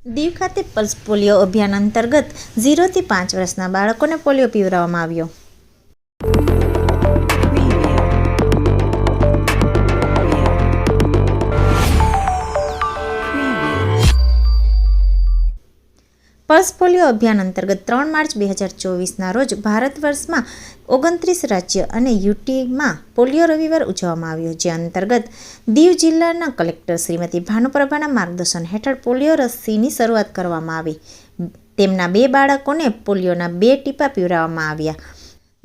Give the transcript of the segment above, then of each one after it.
દીવ ખાતે pulse polio અભિયાન અંતર્ગત 0 થી 5 વર્ષના બાળકોને પોલિયો પીવડાવવામાં આવ્યો. પલ્સ પોલિયો અભિયાન અંતર્ગત 3 માર્ચ 2024ના રોજ ભારત વર્ષમાં 29 રાજ્ય અને યુટીમાં પોલિયો રવિવાર ઉજવવામાં આવ્યો, જે અંતર્ગત દીવ જિલ્લાના કલેક્ટર શ્રીમતી ભાનુપ્રભાના માર્ગદર્શન હેઠળ પોલિયો રસીની શરૂઆત કરવામાં આવી. તેમના 2 બાળકોને પોલિયોના 2 ટીપા પીવડાવવામાં આવ્યા.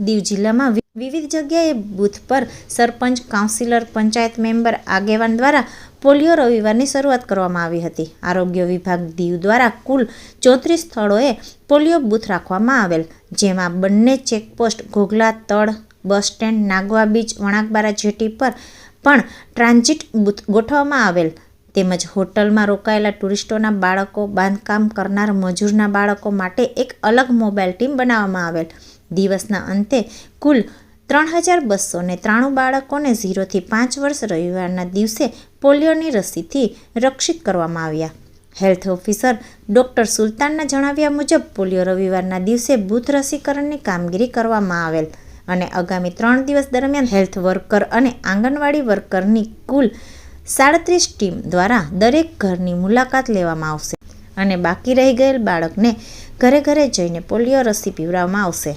દીવ જિલ્લામાં વિવિધ જગ્યાએ બૂથ પર સરપંચ, કાઉન્સિલર, પંચાયત મેમ્બર, આગેવાન દ્વારા પોલિયો રવિવારની શરૂઆત કરવામાં આવી હતી. આરોગ્ય વિભાગ દીવ દ્વારા કુલ 34 સ્થળોએ પોલિયો બૂથ રાખવામાં આવેલ, જેમાં બંને ચેકપોસ્ટ ઘોઘલા તળ, bus stand, Nagoa beach, Vanakbara jetty પર પણ ટ્રાન્ઝિટ બૂથ ગોઠવવામાં આવેલ, તેમજ હોટલમાં રોકાયેલા ટુરિસ્ટોના બાળકો, બાંધકામ કરનાર મજૂરના બાળકો માટે એક અલગ મોબાઈલ ટીમ બનાવવામાં આવેલ. દિવસના અંતે કુલ 3293 બાળકોને 0 થી 5 વર્ષ રવિવારના દિવસે પોલિયોની રસીથી રક્ષિત કરવામાં આવ્યા. હેલ્થ ઓફિસર ડોક્ટર સુલતાનના જણાવ્યા મુજબ પોલિયો રવિવારના દિવસે બૂથ રસીકરણની કામગીરી કરવામાં આવેલ અને આગામી 3 દિવસ દરમિયાન હેલ્થ વર્કર અને આંગણવાડી વર્કરની કુલ 37 ટીમ દ્વારા દરેક ઘરની મુલાકાત લેવામાં આવશે અને બાકી રહી ગયેલ બાળકને ઘરે ઘરે જઈને પોલિયો રસી પીવડાવવામાં આવશે.